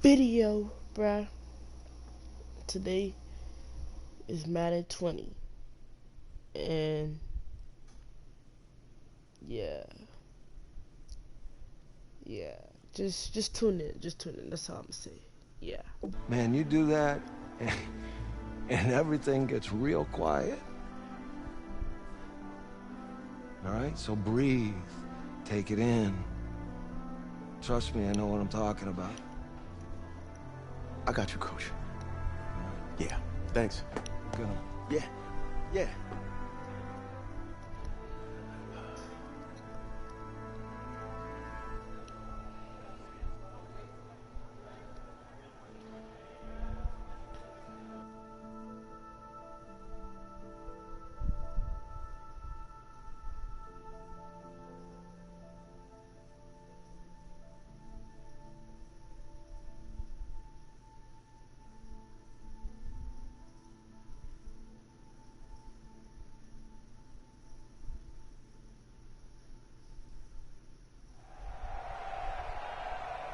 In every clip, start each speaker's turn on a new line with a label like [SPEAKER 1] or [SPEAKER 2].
[SPEAKER 1] video, bruh. Today is Madden 20, and yeah, just tune in, that's all I'm gonna say. Yeah,
[SPEAKER 2] man, you do that and everything gets real quiet. All right, so breathe, take it in. Trust me, I know what I'm talking about.
[SPEAKER 3] I got you, Coach. Yeah, thanks.
[SPEAKER 2] Good.
[SPEAKER 3] Yeah.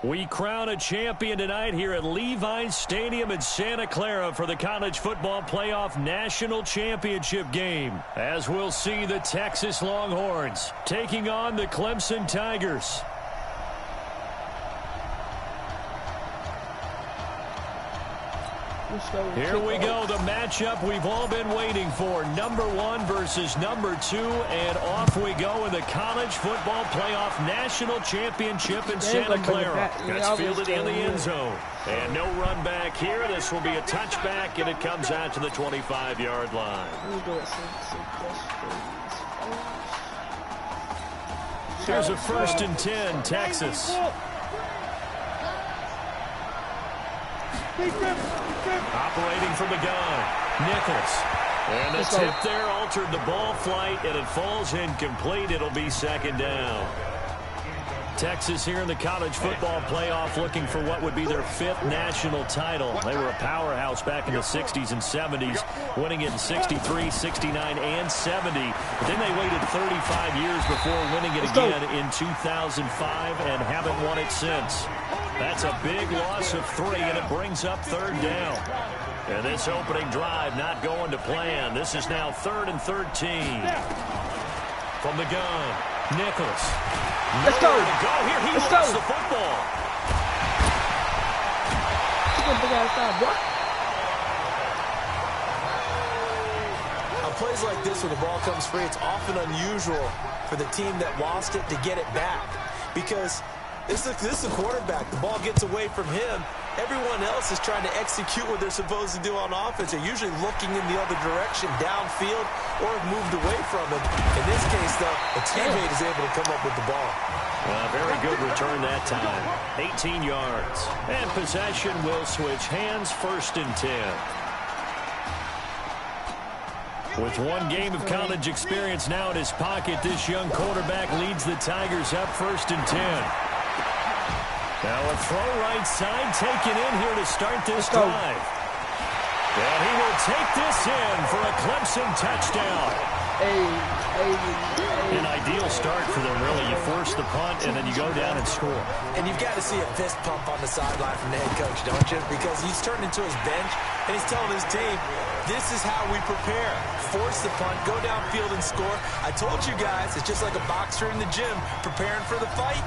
[SPEAKER 4] We crown a champion tonight here at Levi's Stadium in Santa Clara for the College Football Playoff National Championship game, as we'll see the Texas Longhorns taking on the Clemson Tigers. Here we go, the matchup we've all been waiting for. Number 1 versus number 2, and off we go in the College Football Playoff National Championship in Santa Clara. That's fielded in the end zone. And no run back here. This will be a touchback, and it comes out to the 25-yard line. Here's a 1st and 10, Texas. Operating from the gun, Nichols. And the tip there altered the ball flight, and it falls incomplete. It'll be 2nd down. Texas here in the College Football Playoff looking for what would be their 5th national title. They were a powerhouse back in the 60s and 70s, winning it in 63, 69, and 70. But then they waited 35 years before winning it again in 2005 and haven't won it since. That's a big loss of 3, and it brings up 3rd down. And this opening drive not going to plan. This is now 3rd and 13. From the gun, Nichols.
[SPEAKER 1] Let's go.
[SPEAKER 4] Here he wants the football.
[SPEAKER 5] On plays like this where the ball comes free, it's often unusual for the team that lost it to get it back. Because this is a quarterback. The ball gets away from him. Everyone else is trying to execute what they're supposed to do on offense. They're usually looking in the other direction, downfield, or have moved away from him. In this case, though, a teammate is able to come up with the ball.
[SPEAKER 4] Very good return that time. 18 yards. And possession will switch hands, 1st and 10. With 1 game of college experience now in his pocket, this young quarterback leads the Tigers up 1st and 10. Now a throw right side taken in here to start this drive. And he will take this in for a Clemson touchdown. An ideal start for them, really. You force the punt, and then you go down and score.
[SPEAKER 5] And you've got to see a fist pump on the sideline from the head coach, don't you? Because he's turned into his bench, and he's telling his team, this is how we prepare. Force the punt, go downfield and score. I told you guys, it's just like a boxer in the gym preparing for the fight.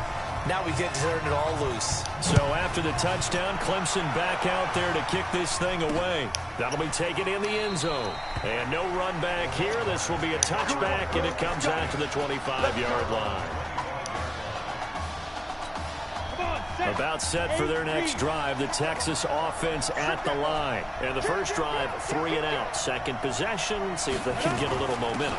[SPEAKER 5] Now we get to turn it all loose.
[SPEAKER 4] So after the touchdown, Clemson back out there to kick this thing away. That'll be taken in the end zone. And no run back here. This will be a touchback, and it comes out to the 25-yard line. About set for their next drive, the Texas offense at the line. And the first drive, 3 and out. Second possession, see if they can get a little momentum.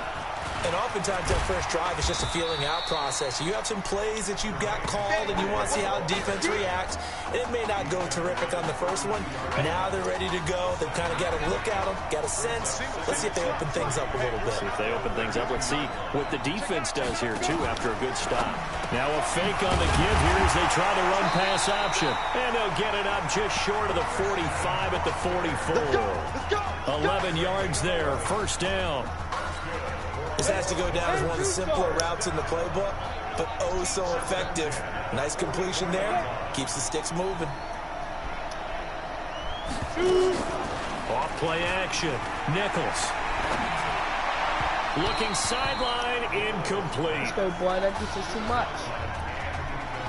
[SPEAKER 5] And oftentimes that first drive is just a feeling out process. You have some plays that you've got called and you want to see how defense reacts. It may not go terrific on the first one. Now they're ready to go. They've kind of got a look at them, got a sense. Let's see if they open things up a little bit.
[SPEAKER 4] See if they open things up. Let's see what the defense does here, too, after a good stop. Now a fake on the give here as they try to run pass option. And they'll get it up just short of the 45 at the 44. 11 yards there, 1st down.
[SPEAKER 5] This has to go down as one of the simpler routes in the playbook, but oh so effective. Nice completion there. Keeps the sticks moving.
[SPEAKER 4] Off play action. Nichols. Looking sideline, incomplete.
[SPEAKER 1] Let's go, boy. That defense is too much.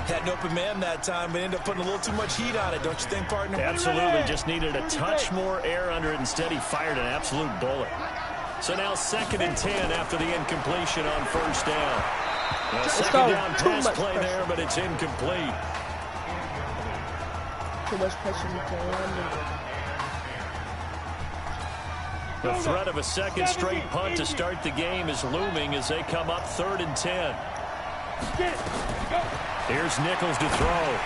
[SPEAKER 5] Had an open man that time, but ended up putting a little too much heat on it, don't you think, partner?
[SPEAKER 4] Absolutely. Just needed a touch more air under it. Instead, he fired an absolute bullet. So now 2nd and 10 after the incompletion on first down. Well, second down pass play there, but it's incomplete.
[SPEAKER 1] Too much pressure you can run.
[SPEAKER 4] The threat of a second straight punt to start the game is looming as they come up 3rd and 10. Here's Nichols to throw.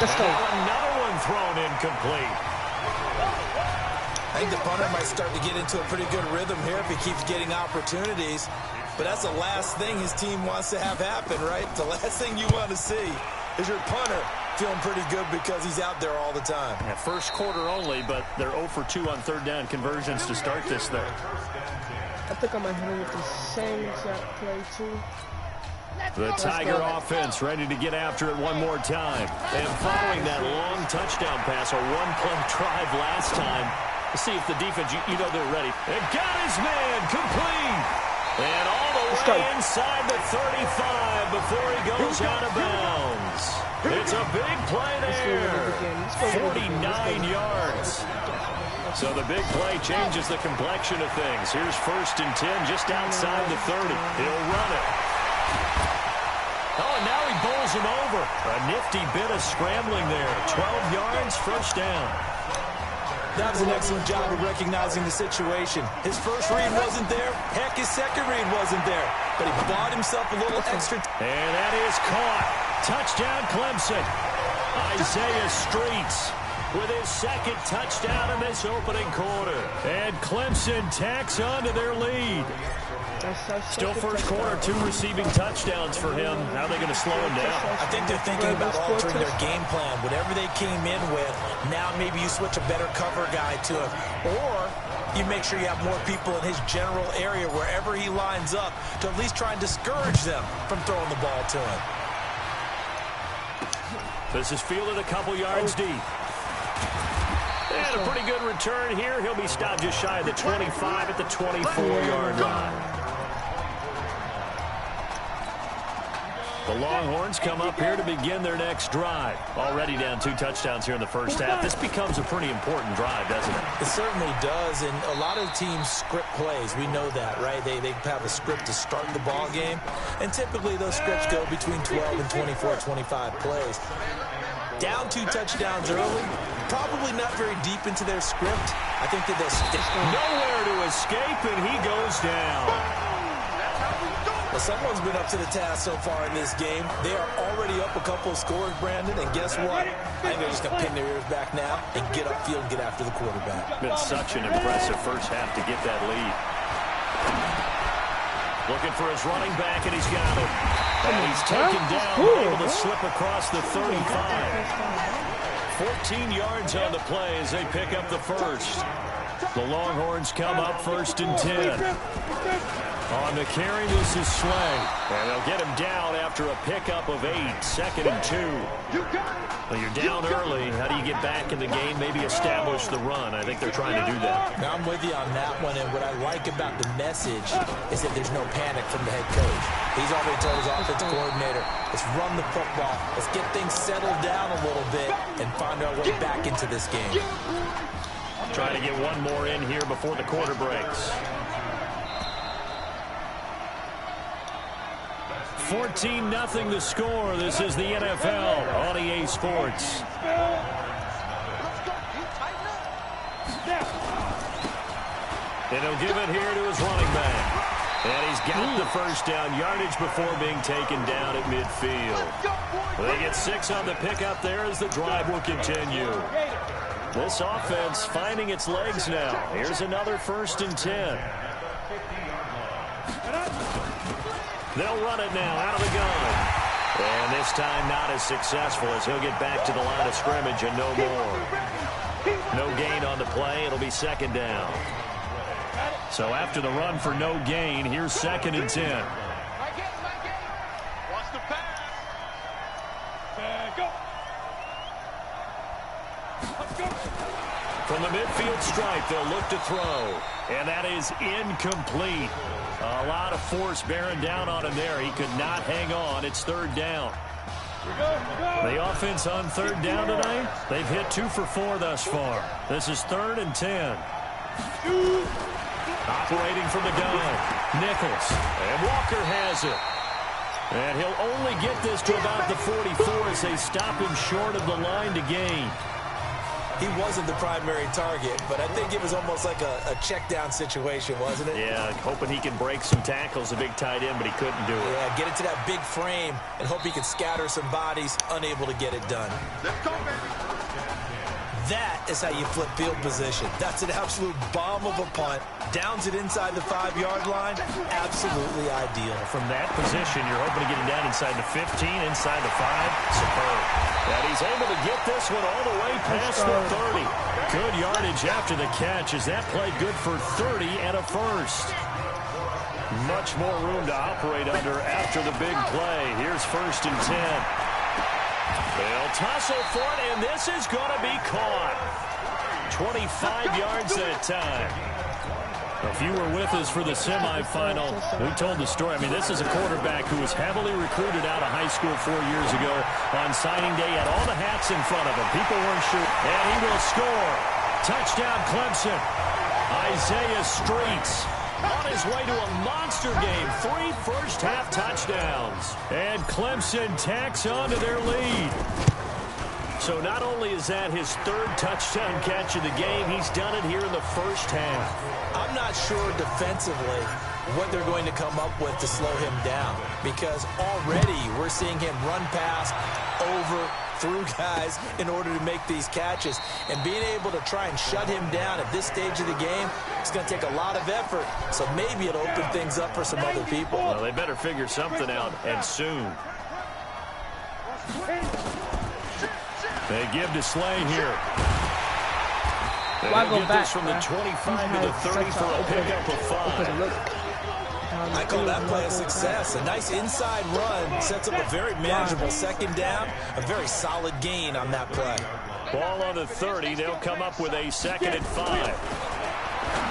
[SPEAKER 1] Let's go.
[SPEAKER 4] Another one thrown incomplete.
[SPEAKER 5] I think the punter might start to get into a pretty good rhythm here if he keeps getting opportunities. But that's the last thing his team wants to have happen, right? The last thing you want to see is your punter feeling pretty good because he's out there all the time.
[SPEAKER 4] Yeah, first quarter only, but they're 0 for 2 on 3rd down conversions to start this thing.
[SPEAKER 1] I think I might hit him with the same exact play, too.
[SPEAKER 4] The Tiger offense ready to get after it one more time. And following that long touchdown pass, a one-play drive last time, to see if the defense, you know they're ready. And got his man complete. And all the way inside the 35 before he goes out of bounds. It's a big play there. 49 yards. So the big play changes the complexion of things. Here's 1st and 10 just outside the 30. He'll run it. Oh, and now he bowls him over. A nifty bit of scrambling there. 12 yards, first down.
[SPEAKER 5] That was an excellent job of recognizing the situation. His first read wasn't there. Heck, his second read wasn't there. But he bought himself a little extra.
[SPEAKER 4] And that is caught. Touchdown, Clemson. Isaiah Streets with his 2nd touchdown in this opening quarter. And Clemson tacks on to their lead. Still first quarter, 2 receiving touchdowns for him. How are they going to slow him down?
[SPEAKER 5] I think they're thinking about altering their game plan. Whatever they came in with, now maybe you switch a better cover guy to him. Or you make sure you have more people in his general area wherever he lines up to at least try and discourage them from throwing the ball to him.
[SPEAKER 4] This is fielded a couple yards deep. And a pretty good return here. He'll be stopped just shy of the 25 at the 24-yard line. The Longhorns come up here to begin their next drive. Already down 2 touchdowns here in the first half. This becomes a pretty important drive, doesn't it?
[SPEAKER 5] It certainly does, and a lot of teams script plays. We know that, right? They have a script to start the ball game, and typically those scripts go between 12 and 24, 25 plays. Down 2 touchdowns early, probably not very deep into their script. I think that they'll stick.
[SPEAKER 4] Nowhere to escape, and he goes down.
[SPEAKER 5] Well, someone's been up to the task so far in this game. They are already up a couple of scores, Brandon, and guess what? I think they're just going to pin their ears back now and get upfield and get after the quarterback.
[SPEAKER 4] Been such an impressive first half to get that lead. Looking for his running back, and he's got it. And he's taken down, able to slip across the 35. 14 yards on the play as they pick up the first. The Longhorns come up 1st and 10. On the carry, this is Slay. And they'll get him down after a pickup of 8. 2nd and 2. Well, you're down early. How do you get back in the game? Maybe establish the run. I think they're trying to do that.
[SPEAKER 5] Now, I'm with you on that one, and what I like about the message is that there's no panic from the head coach. He's already told his offensive coordinator, let's run the football. Let's get things settled down a little bit and find our way back into this game.
[SPEAKER 4] Trying to get one more in here before the quarter breaks. 14-0 the score. This is the NFL on EA Sports. And he'll give it here to his running back. And he's got the first down yardage before being taken down at midfield. They get 6 on the pickup there as the drive will continue. This offense finding its legs now. Here's another 1st and 10. They'll run it now out of the gun. And this time not as successful as he'll get back to the line of scrimmage and no more. No gain on the play. It'll be 2nd down. So after the run for no gain, here's 2nd and 10.
[SPEAKER 6] Watch the pass. Go. Let's go.
[SPEAKER 4] From the midfield stripe, they'll look to throw. And that is incomplete. A lot of force bearing down on him there. He could not hang on. It's third down. The offense on third down tonight, they've hit 2 for 4 thus far. This is 3rd and 10. Operating from the gun, Nichols. And Walker has it. And he'll only get this to about the 44 as they stop him short of the line to gain.
[SPEAKER 5] He wasn't the primary target, but I think it was almost like a check down situation, wasn't it?
[SPEAKER 4] Yeah, hoping he can break some tackles, a big tight end, but he couldn't do it.
[SPEAKER 5] Yeah, get it to that big frame and hope he can scatter some bodies, unable to get it done. That is how you flip field position. That's an absolute bomb of a punt. Downs it inside the 5-yard line. Absolutely ideal.
[SPEAKER 4] From that position, you're hoping to get him down inside the 15, inside the 5. Superb. And he's able to get this one all the way past the 30. Good yardage after the catch. Is that play good for 30 and a first? Much more room to operate under after the big play. Here's 1st and 10. They'll tussle for it, and this is going to be caught. 25 yards that time. If you were with us for the semifinal, we told the story. I mean, this is a quarterback who was heavily recruited out of high school 4 years ago. On signing day, had all the hats in front of him. People weren't sure. And he will score. Touchdown, Clemson. Isaiah Streets on his way to a monster game. 3 first-half touchdowns. And Clemson tacks on to their lead. So not only is that his 3rd touchdown catch of the game, he's done it here in the first half.
[SPEAKER 5] I'm not sure defensively what they're going to come up with to slow him down, because already we're seeing him run past, over, through guys in order to make these catches. And being able to try and shut him down at this stage of the game, it's going to take a lot of effort. So maybe it'll open things up for some other people.
[SPEAKER 4] Well, they better figure something out, and soon. They give to Slay here.
[SPEAKER 1] Why go
[SPEAKER 4] get
[SPEAKER 1] back?
[SPEAKER 4] This from the 25 to the 30 for a pickup of 5.
[SPEAKER 5] I call that play a success. A nice inside run sets up a very manageable 2nd down. A very solid gain on that play.
[SPEAKER 4] Ball on the 30. They'll come up with a 2nd and 5.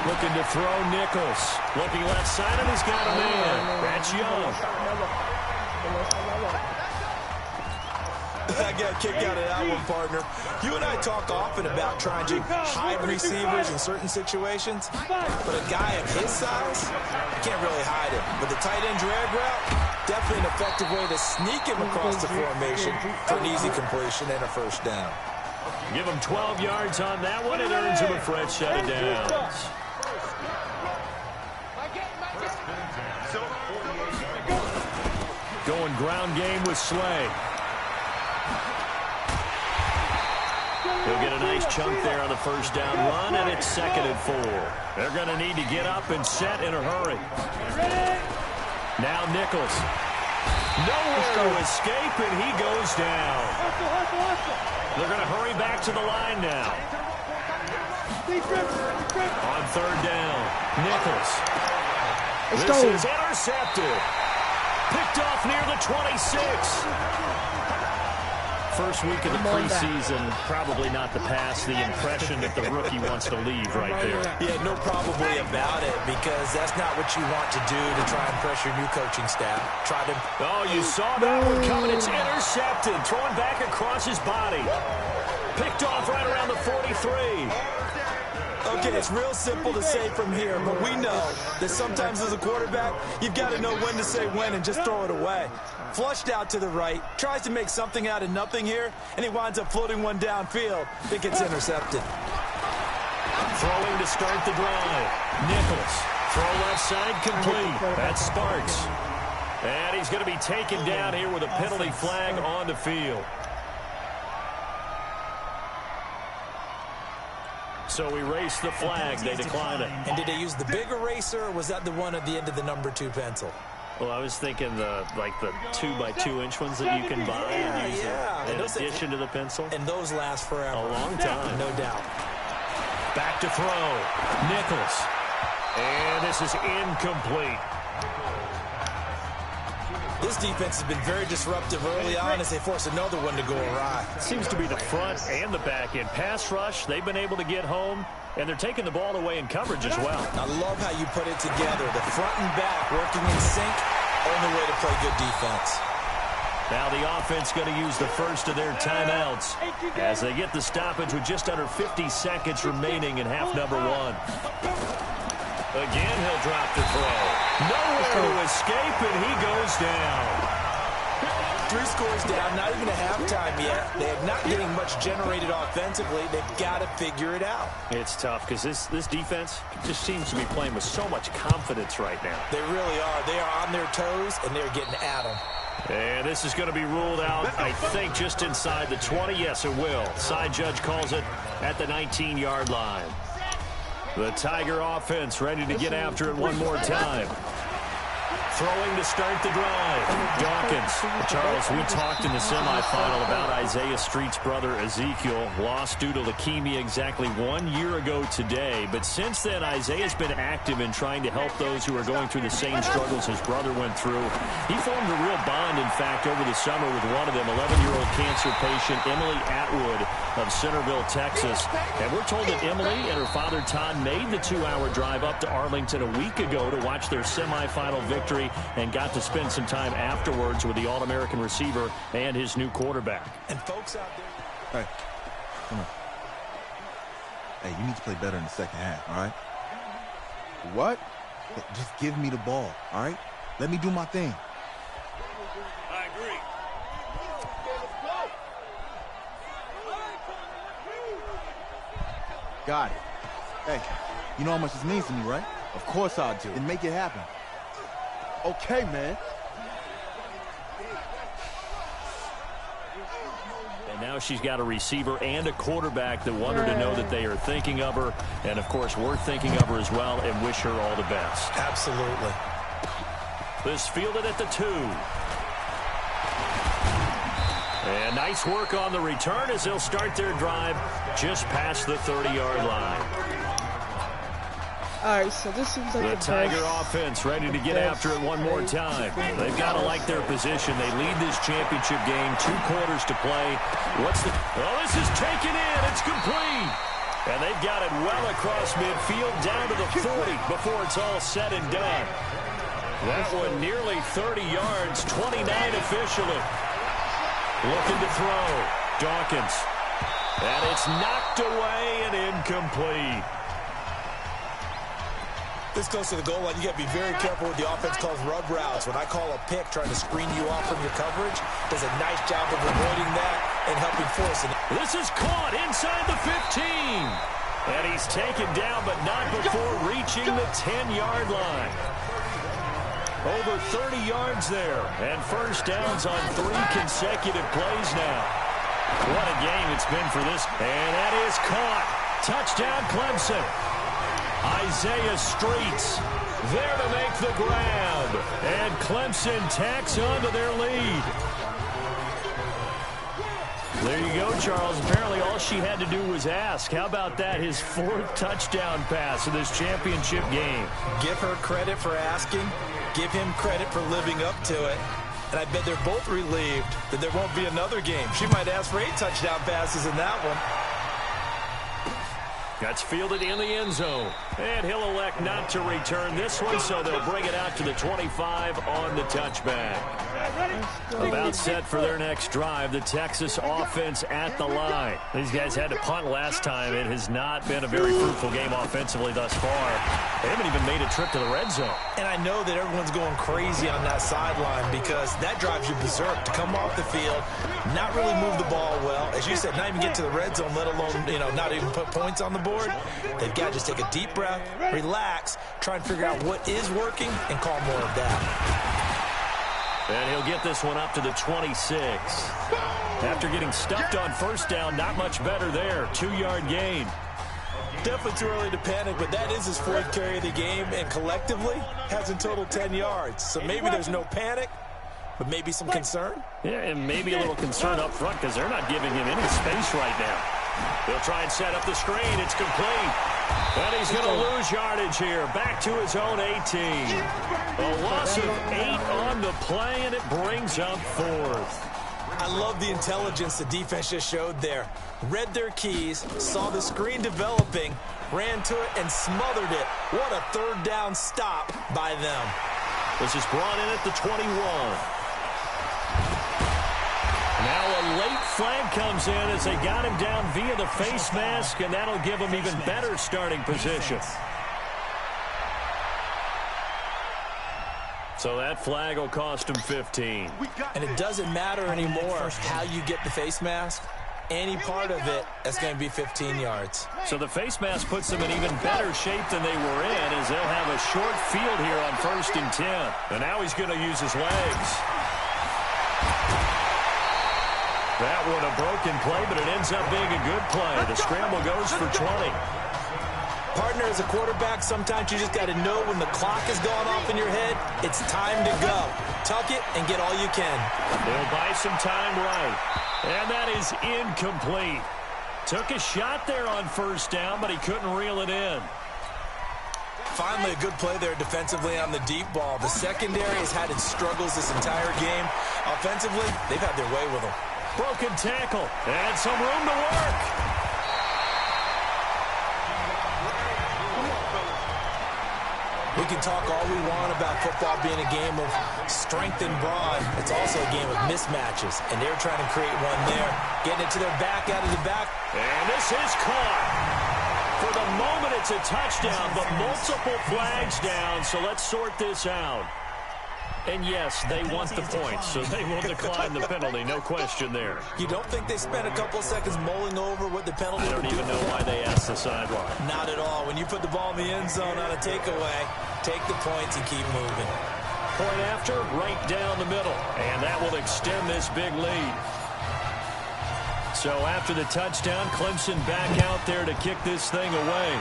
[SPEAKER 4] Looking to throw Nichols. Looking left side, and he's got a man. That's Young.
[SPEAKER 5] I got a kick out of that one, partner. You and I talk often about trying to hide receivers in certain situations, but a guy of his size, you can't really hide him. But the tight end drag route, definitely an effective way to sneak him across the formation for an easy completion and a first down.
[SPEAKER 4] Give him 12 yards on that one. It earns him a fresh set of downs. Going ground game with Slay. He'll get a nice chunk there on the first down run, and it's 2nd and 4. They're going to need to get up and set in a hurry. Now Nichols. Nowhere to escape, and he goes down. They're going to hurry back to the line now. On 3rd down, Nichols. This is intercepted. Picked off near the 26. First week of the preseason, probably not the pass, the impression that the rookie wants to leave right there.
[SPEAKER 5] Yeah, no probably about it, because that's not what you want to do to try and pressure your new coaching staff. Try to...
[SPEAKER 4] Oh, you saw that one coming. It's intercepted. Throwing back across his body. Picked off right around the 43.
[SPEAKER 5] Okay, it's real simple to say from here, but we know that sometimes as a quarterback, you've got to know when to say when and just throw it away. Flushed out to the right, tries to make something out of nothing here, and he winds up floating one downfield. I think it's intercepted.
[SPEAKER 4] Throwing to start the drive. Nichols. Throw left side complete. That's Sparks. And he's going to be taken down here with a penalty flag on the field. So we race the flag. They decline it.
[SPEAKER 5] And did they use the big eraser, or was that the one at the end of the number 2 pencil?
[SPEAKER 4] Well, I was thinking the 2x2-inch ones that you can buy and use in addition to the pencil.
[SPEAKER 5] And those last forever.
[SPEAKER 4] A long time.
[SPEAKER 5] No doubt.
[SPEAKER 4] Back to throw. Nichols. And this is incomplete.
[SPEAKER 5] This defense has been very disruptive early on as they force another one to go awry.
[SPEAKER 4] Seems to be the front and the back end. Pass rush, they've been able to get home, and they're taking the ball away in coverage as well.
[SPEAKER 5] I love how you put it together. The front and back working in sync, only way to play good defense.
[SPEAKER 4] Now the offense going to use the first of their timeouts as they get the stoppage with just under 50 seconds remaining in half number one. Again, he'll drop the throw. Nowhere to escape, and he goes down.
[SPEAKER 5] 3 scores down, not even a halftime yet. They're not getting much generated offensively. They've got to figure it out.
[SPEAKER 4] It's tough because this defense just seems to be playing with so much confidence right now.
[SPEAKER 5] They really are. They are on their toes, and they're getting at them.
[SPEAKER 4] And this is going to be ruled out, I think, just inside the 20. Yes, it will. Side judge calls it at the 19-yard line. The Tiger offense ready to get after it one more time. Throwing to start the drive. Dawkins. Charles, we talked in the semifinal about Isaiah Street's brother Ezekiel. Lost due to leukemia exactly 1 year ago today. But since then, Isaiah's been active in trying to help those who are going through the same struggles his brother went through. He formed a real bond, in fact, over the summer with one of them, 11-year-old cancer patient Emily Atwood of Centerville, Texas. And we're told that Emily and her father Todd made the 2-hour drive up to Arlington a week ago to watch their semifinal victory and got to spend some time afterwards with the All-American receiver and his new quarterback.
[SPEAKER 5] And folks out there...
[SPEAKER 6] Hey, come on. Hey, you need to play better in the second half, all right? What? Hey, just give me the ball, all right? Let me do my thing.
[SPEAKER 4] I agree.
[SPEAKER 6] Got it. Hey, you know how much this means to me, right? Of course I do. And make it happen. Okay, man.
[SPEAKER 4] And now she's got a receiver and a quarterback that want her to know that they are thinking of her. And, of course, we're thinking of her as well and wish her all the best.
[SPEAKER 5] Absolutely.
[SPEAKER 4] This fielded at the 2. And nice work on the return as they'll start their drive just past the 30-yard line.
[SPEAKER 1] All right, so this seems like
[SPEAKER 4] the Tiger offense ready to get after it one more time. They've got to like their position. They lead this championship game, 2 quarters to play. Oh, this is taken in. It's complete. And they've got it well across midfield down to the 40 before it's all said and done. That one nearly 30 yards, 29 officially. Looking to throw. Dawkins. And it's knocked away and incomplete.
[SPEAKER 5] This goes to the goal line. You got to be very careful with the offense calls rub routes. When I call a pick trying to screen you off from your coverage, does a nice job of avoiding that and helping force it.
[SPEAKER 4] This is caught inside the 15. And he's taken down, but not before reaching the 10-yard line. Over 30 yards there. And first downs on 3 consecutive plays now. What a game it's been for this. And that is caught. Touchdown, Clemson. Isaiah Streets there to make the grab. And Clemson tacks on to their lead. There you go, Charles. Apparently all she had to do was ask. How about that? His 4th touchdown pass in this championship game.
[SPEAKER 5] Give her credit for asking. Give him credit for living up to it. And I bet they're both relieved that there won't be another game. She might ask for 8 touchdown passes in that one.
[SPEAKER 4] That's fielded in the end zone. And he'll elect not to return this one, so they'll bring it out to the 25 on the touchback. About set for their next drive, the Texas offense at the line. These guys had to punt last time. It has not been a very fruitful game offensively thus far. They haven't even made a trip to the red zone.
[SPEAKER 5] And I know that everyone's going crazy on that sideline because that drives you berserk to come off the field, not really move the ball well. As you said, not even get to the red zone, let alone, not even put points on the board. They've got to just take a deep breath, relax, try and figure out what is working, and call more of that.
[SPEAKER 4] And he'll get this one up to the 26. After getting stuffed on first down, not much better there. 2-yard gain.
[SPEAKER 5] Definitely too early to panic, but that is his 4th carry of the game, and collectively has in total 10 yards. So maybe there's no panic, but maybe some concern.
[SPEAKER 4] Yeah, and maybe a little concern up front because they're not giving him any space right now. They'll try and set up the screen. It's complete. And he's going to lose yardage here. Back to his own 18. A loss of 8 on the play, and it brings up 4th.
[SPEAKER 5] I love the intelligence the defense just showed there. Read their keys, saw the screen developing, ran to it, and smothered it. What a third down stop by them.
[SPEAKER 4] This is brought in at the 21. Now a late flag comes in as they got him down via the face mask, and that'll give him even better starting position. So that flag will cost him 15.
[SPEAKER 5] And it doesn't matter anymore how you get the face mask. Any part of it, that's going to be 15 yards.
[SPEAKER 4] So the face mask puts them in even better shape than they were in, as they'll have a short field here on 1st and 10. And now he's going to use his legs. That one a broken play, but it ends up being a good play. The scramble goes for 20.
[SPEAKER 5] Partner, as a quarterback, sometimes you just got to know when the clock is going off in your head, it's time to go. Tuck it and get all you can.
[SPEAKER 4] They'll buy some time right. And that is incomplete. Took a shot there on 1st down, but he couldn't reel it in.
[SPEAKER 5] Finally, a good play there defensively on the deep ball. The secondary has had its struggles this entire game. Offensively, they've had their way with them.
[SPEAKER 4] Broken tackle and some room to work.
[SPEAKER 5] We can talk all we want about football being a game of strength and brawn. It's also a game of mismatches, and they're trying to create one there. Getting it to their back, out of the back.
[SPEAKER 4] And this is caught. For the moment, it's a touchdown, but multiple flags down, so let's sort this out. And yes, they want the points, so they will decline the penalty, no question there.
[SPEAKER 5] You don't think they spent a couple of seconds mulling over what the penalty would do?
[SPEAKER 4] I don't even know why they asked the sideline.
[SPEAKER 5] Not at all. When you put the ball in the end zone on a takeaway, take the points and keep moving.
[SPEAKER 4] Point after, right down the middle, and that will extend this big lead. So after the touchdown, Clemson back out there to kick this thing away.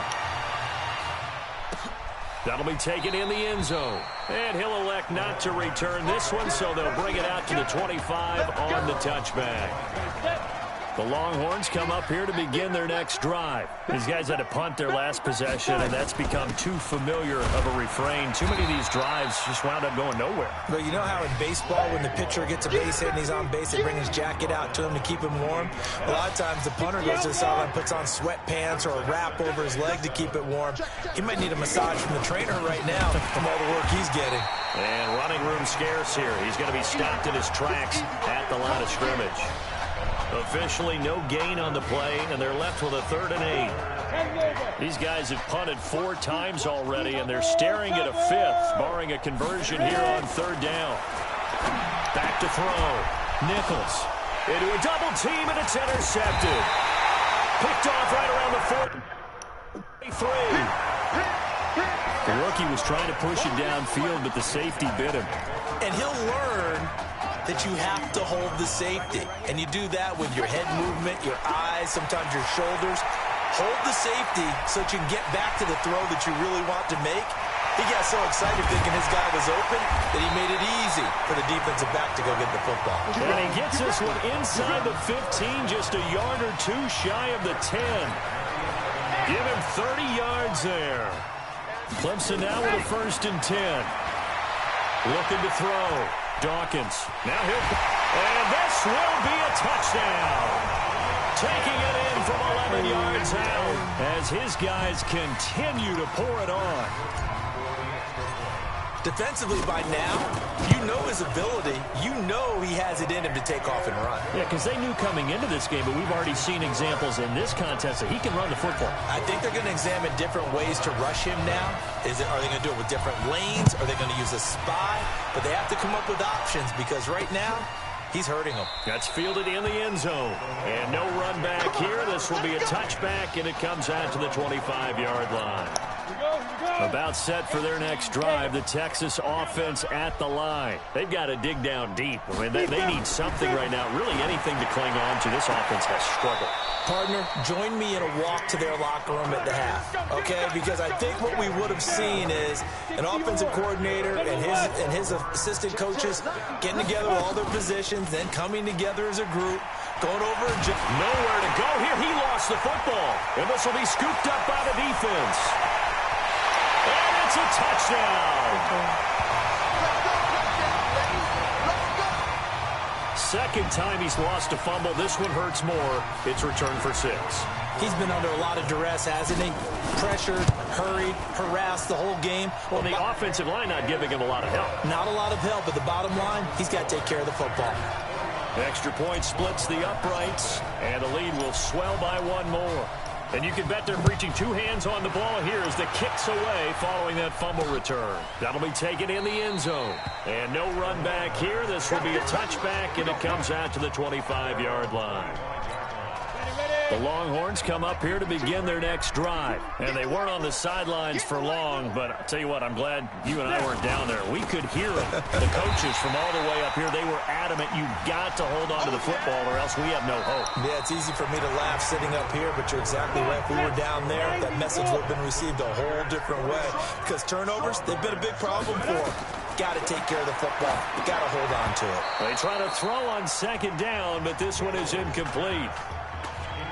[SPEAKER 4] That'll be taken in the end zone. And he'll elect not to return this one, so they'll bring it out to the 25 on the touchback. The Longhorns come up here to begin their next drive. These guys had to punt their last possession, and that's become too familiar of a refrain. Too many of these drives just wound up going nowhere.
[SPEAKER 5] Well, you know how in baseball, when the pitcher gets a base hit and he's on base, they bring his jacket out to him to keep him warm? A lot of times the punter goes to the sideline, puts on sweatpants or a wrap over his leg to keep it warm. He might need a massage from the trainer right now from all the work he's getting.
[SPEAKER 4] And running room scarce here. He's going to be stopped in his tracks at the line of scrimmage. Officially no gain on the play, and they're left with a 3rd and 8. These guys have punted 4 times already, and they're staring at a 5th, barring a conversion here on 3rd down. Back to throw. Nichols into a double team, and it's intercepted. Picked off right around the 43. The rookie was trying to push it downfield, but the safety bit him.
[SPEAKER 5] And he'll learn that you have to hold the safety. And you do that with your head movement, your eyes, sometimes your shoulders. Hold the safety so that you can get back to the throw that you really want to make. He got so excited thinking his guy was open that he made it easy for the defensive back to go get the football.
[SPEAKER 4] And he gets this one inside the 15, just a yard or 2 shy of the 10. Give him 30 yards there. Clemson now with a 1st and 10. Looking to throw. Dawkins. Now and this will be a touchdown. Taking it in from 11 yards out as his guys continue to pour it on.
[SPEAKER 5] Defensively by now, you know his ability. You know he has it in him to take off and run.
[SPEAKER 4] Yeah, because they knew coming into this game, but we've already seen examples in this contest that he can run the football.
[SPEAKER 5] I think they're going to examine different ways to rush him now. Are they going to do it with different lanes? Are they going to use a spy? But they have to come up with options because right now, he's hurting them.
[SPEAKER 4] That's fielded in the end zone. And no run back here. This will be a touchback, and it comes out to the 25-yard line. About set for their next drive, the Texas offense at the line. They've got to dig down deep. I mean, they need something right now, really anything to cling on to. This offense has struggled.
[SPEAKER 5] Partner, join me in a walk to their locker room at the half, okay? Because I think what we would have seen is an offensive coordinator and his assistant coaches getting together with all their positions, then coming together as a group, Going over and just
[SPEAKER 4] nowhere to go here. He lost the football. And this will be scooped up by the defense. And it's a touchdown. Second time he's lost a fumble. This one hurts more. It's returned for 6.
[SPEAKER 5] He's been under a lot of duress, hasn't he? Pressured, hurried, harassed the whole game.
[SPEAKER 4] Well, the offensive line not giving him a lot of help.
[SPEAKER 5] Not a lot of help, but the bottom line, he's got to take care of the football.
[SPEAKER 4] Extra point splits the uprights, and the lead will swell by 1 more. And you can bet they're reaching 2 hands on the ball here as the kick's away following that fumble return. That'll be taken in the end zone. And no run back here. This will be a touchback, and it comes out to the 25-yard line. The Longhorns come up here to begin their next drive. And they weren't on the sidelines for long, but I'll tell you what, I'm glad you and I weren't down there. We could hear them. The coaches from all the way up here, they were adamant, you've got to hold on to the football or else we have no hope.
[SPEAKER 5] Yeah, it's easy for me to laugh sitting up here, but you're exactly right. If we were down there, that message would have been received a whole different way. Because turnovers, they've been a big problem for them. Got to take care of the football. Got to hold on to it.
[SPEAKER 4] They try to throw on second down, but this one is incomplete.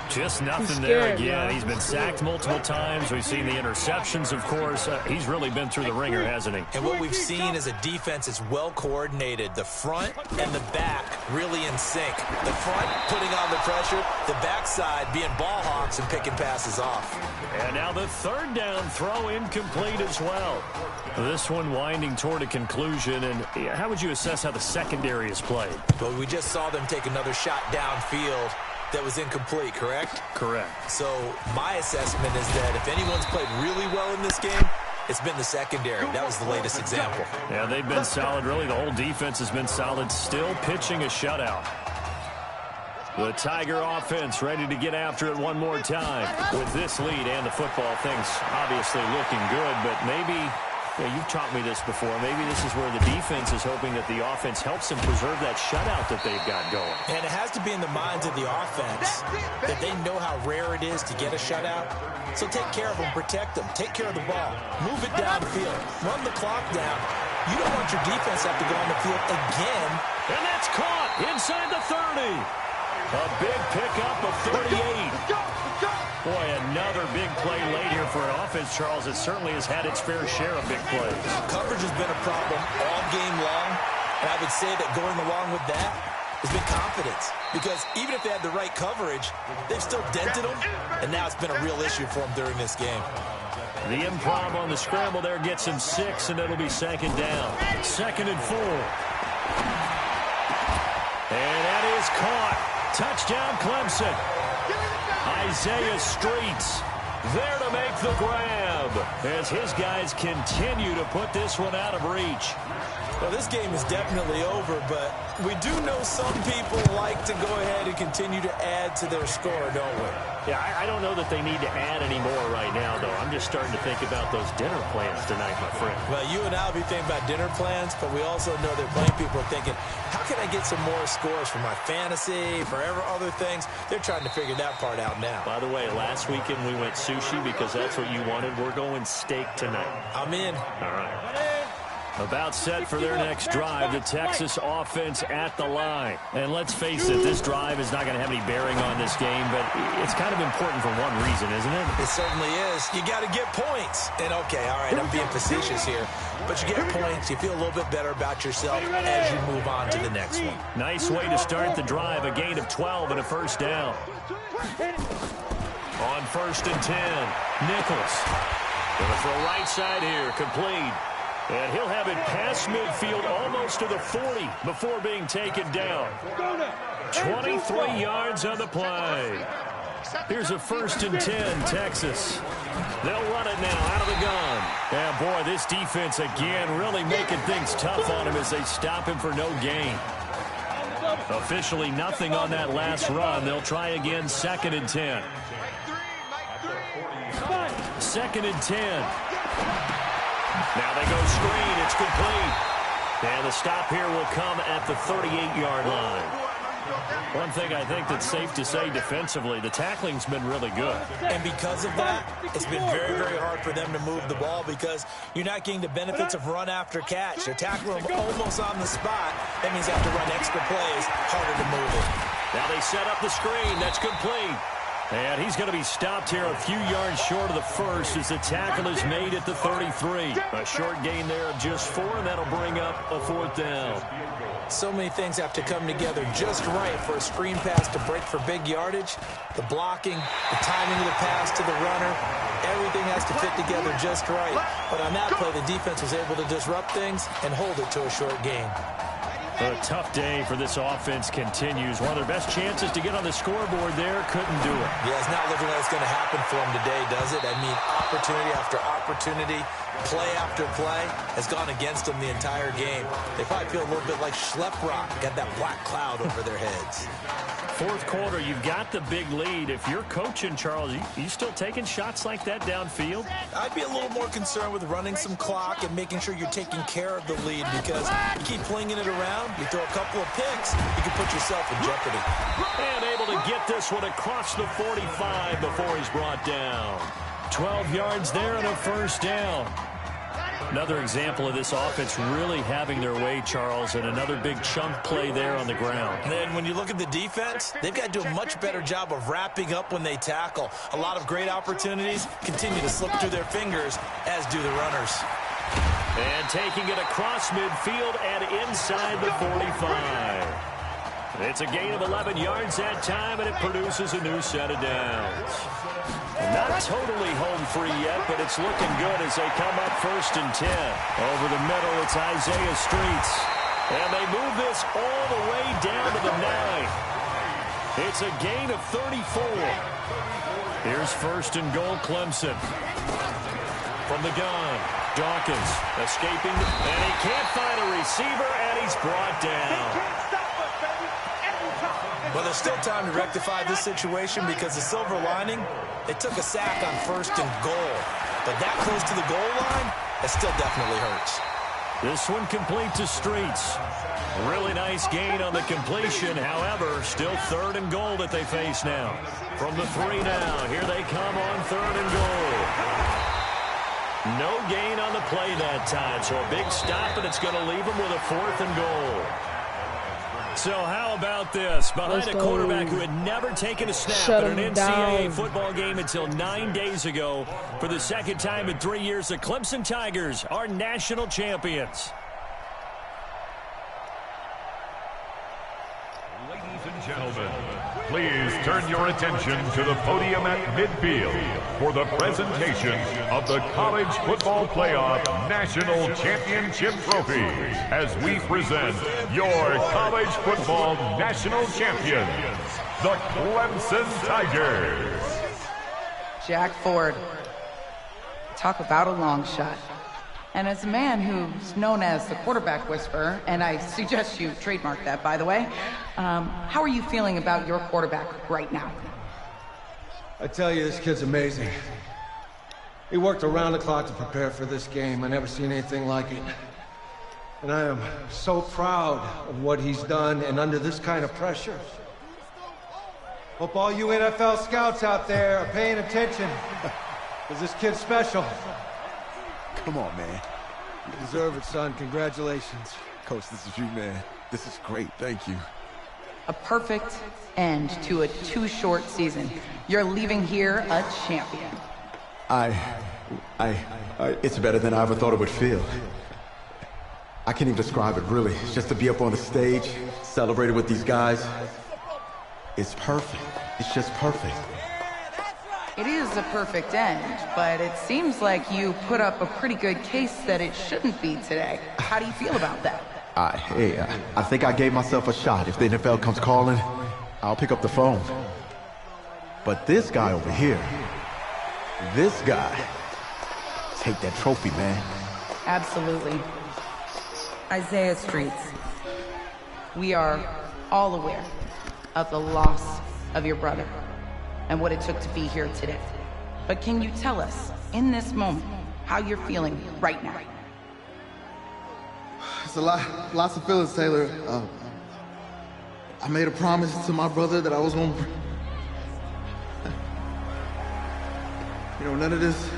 [SPEAKER 4] Just nothing there again. He's been sacked multiple times. We've seen the interceptions, of course. He's really been through the ringer, hasn't he?
[SPEAKER 5] And what we've seen is a defense is well coordinated. The front and the back really in sync. The front putting on the pressure. The backside being ball hawks and picking passes off.
[SPEAKER 4] And now the third down throw incomplete as well. This one winding toward a conclusion. And how would you assess how the secondary is played?
[SPEAKER 5] Well, we just saw them take another shot downfield. That was incomplete, correct?
[SPEAKER 4] Correct.
[SPEAKER 5] So my assessment is that if anyone's played really well in this game, it's been the secondary. That was the latest example.
[SPEAKER 4] Yeah, they've been solid. Really, the whole defense has been solid. Still pitching a shutout. The Tiger offense ready to get after it one more time. With this lead and the football, things obviously looking good, but maybe... Yeah, you've taught me this before. Maybe this is where the defense is hoping that the offense helps them preserve that shutout that they've got going.
[SPEAKER 5] And it has to be in the minds of the offense that they know how rare it is to get a shutout. So take care of them, protect them, take care of the ball, move it downfield, run the clock down. You don't want your defense to have to go on the field again.
[SPEAKER 4] And that's caught inside the 30. A big pickup of 38. Boy, another big play late here for an offense, Charles. It certainly has had its fair share of big plays.
[SPEAKER 5] Coverage has been a problem all game long, and I would say that going along with that has been confidence. Because even if they had the right coverage, they've still dented them, and now it's been a real issue for them during this game.
[SPEAKER 4] The improv on the scramble there gets him 6, and it'll be second down. 2nd and 4. And that is caught. Touchdown, Clemson. Isaiah Streets there to make the grab as his guys continue to put this one out of reach.
[SPEAKER 5] Well, this game is definitely over, but we do know some people like to go ahead and continue to add to their score, don't we?
[SPEAKER 4] Yeah, I don't know that they need to add any more right now, though. I'm just starting to think about those dinner plans tonight, my friend.
[SPEAKER 5] Well, you and I will be thinking about dinner plans, but we also know that plenty of people are thinking, how can I get some more scores for my fantasy, for other things? They're trying to figure that part out now.
[SPEAKER 4] By the way, last weekend we went sushi because that's what you wanted. We're going steak tonight.
[SPEAKER 5] I'm in.
[SPEAKER 4] All right. About set for their next drive, the Texas offense at the line. And let's face it, this drive is not going to have any bearing on this game, but it's kind of important for one reason, isn't it?
[SPEAKER 5] It certainly is. You got to get points. And, okay, all right, I'm being facetious here, but you get points, you feel a little bit better about yourself as you move on to the next one.
[SPEAKER 4] Nice way to start the drive, a gain of 12 and a first down. On 1st and 10, Nichols. Going to throw right side here, complete. And he'll have it past midfield almost to the 40 before being taken down. 23 yards on the play. Here's a 1st and 10, Texas. They'll run it now out of the gun. And boy, this defense again really making things tough on him as they stop him for no gain. Officially nothing on that last run. They'll try again, 2nd and 10. 2nd and 10. Now they go screen. It's complete. And the stop here will come at the 38-yard line. One thing I think that's safe to say defensively, the tackling's been really good.
[SPEAKER 5] And because of that, it's been very, very hard for them to move the ball because you're not getting the benefits of run after catch. They're tackling them almost on the spot. That means they have to run extra plays, harder to move it.
[SPEAKER 4] Now they set up the screen. That's complete. And he's going to be stopped here a few yards short of the first as the tackle is made at the 33. A short gain there of just 4, and that'll bring up a 4th down.
[SPEAKER 5] So many things have to come together just right for a screen pass to break for big yardage. The blocking, the timing of the pass to the runner, everything has to fit together just right. But on that play, the defense was able to disrupt things and hold it to a short gain.
[SPEAKER 4] A tough day for this offense continues. One of their best chances to get on the scoreboard there, couldn't do it.
[SPEAKER 5] Yeah, it's not looking like it's going to happen for them today, does it? I mean, opportunity after opportunity, play after play has gone against them the entire game. They probably feel a little bit like Schlepp-Rock, got that black cloud over their heads.
[SPEAKER 4] 4th quarter, you've got the big lead. If you're coaching, Charles, you still taking shots like that downfield?
[SPEAKER 5] I'd be a little more concerned with running some clock and making sure you're taking care of the lead, because you keep flinging it around, you throw a couple of picks, you can put yourself in jeopardy.
[SPEAKER 4] And able to get this one across the 45 before he's brought down. 12 yards there and a 1st down. Another example of this offense really having their way, Charles, and another big chunk play there on the ground.
[SPEAKER 5] And then when you look at the defense, they've got to do a much better job of wrapping up when they tackle. A lot of great opportunities continue to slip through their fingers, as do the runners.
[SPEAKER 4] And taking it across midfield and inside the 45. It's a gain of 11 yards that time, and it produces a new set of downs. Not totally home free yet, but it's looking good as they come up 1st and 10. Over the middle, it's Isaiah Streets. And they move this all the way down to the 9. It's a gain of 34. Here's 1st and goal, Clemson. From the gun, Dawkins escaping, and he can't find a receiver, and he's brought down.
[SPEAKER 5] Well, there's still time to rectify this situation, because the silver lining, it took a sack on 1st and goal. But that close to the goal line, it still definitely hurts.
[SPEAKER 4] This one complete to Streets. Really nice gain on the completion. However, still 3rd and goal that they face now. From the 3 now, here they come on 3rd and goal. No gain on the play that time, so a big stop, and it's going to leave them with a 4th and goal. So how about this? Behind a quarterback who had never taken a snap at an NCAA football game until 9 days ago. For the 2nd time in 3 years, the Clemson Tigers are national champions.
[SPEAKER 7] Ladies and gentlemen, please turn your attention to the podium at midfield for the presentation of the College Football Playoff National Championship Trophy, as we present your college football national champions, the Clemson Tigers.
[SPEAKER 8] Jack Ford. Talk about a long shot. And as a man who's known as the quarterback whisperer, and I suggest you trademark that, by the way, how are you feeling about your quarterback right now?
[SPEAKER 2] I tell you, this kid's amazing. He worked around the clock to prepare for this game. I never seen anything like it. And I am so proud of what he's done, and under this kind of pressure. Hope all you NFL scouts out there are paying attention, because this kid's special.
[SPEAKER 3] Come on, man.
[SPEAKER 2] You deserve it, son. Congratulations.
[SPEAKER 3] Coach, this is you, man. This is great. Thank you.
[SPEAKER 8] A perfect end to a too short season. You're leaving here a champion.
[SPEAKER 3] It's better than I ever thought it would feel. I can't even describe it, really. Just to be up on the stage, celebrating with these guys. It's perfect. It's just perfect.
[SPEAKER 8] It is a perfect end, but it seems like you put up a pretty good case that it shouldn't be today. How do you feel about that?
[SPEAKER 3] I think I gave myself a shot. If the NFL comes calling, I'll pick up the phone. But this guy over here, this guy, take that trophy, man.
[SPEAKER 8] Absolutely. Isaiah Streets, we are all aware of the loss of your brother and what it took to be here today. But can you tell us, in this moment, how you're feeling right now?
[SPEAKER 9] It's lots of feelings, Taylor. I made a promise to my brother that I was going to... You know, none of this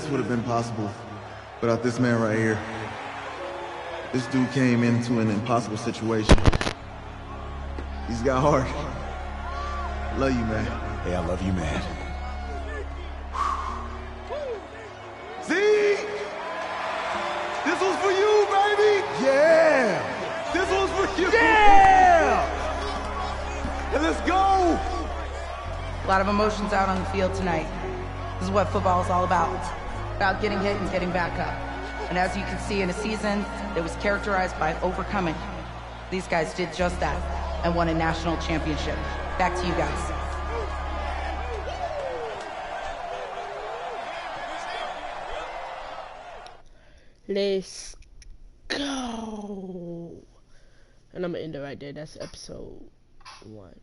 [SPEAKER 9] would have been possible without this man right here. This dude came into an impossible situation.
[SPEAKER 6] He's got heart. Love you, man.
[SPEAKER 3] Hey, I love you, man.
[SPEAKER 6] See? This was for you, baby! Yeah! This was for you! Yeah! And let's go!
[SPEAKER 8] A lot of emotions out on the field tonight. This is what football is all about. About getting hit and getting back up. And as you can see, in a season that was characterized by overcoming, these guys did just that and won a national championship. Back to you guys.
[SPEAKER 1] Let's go. And I'm gonna end it right there. That's episode 1.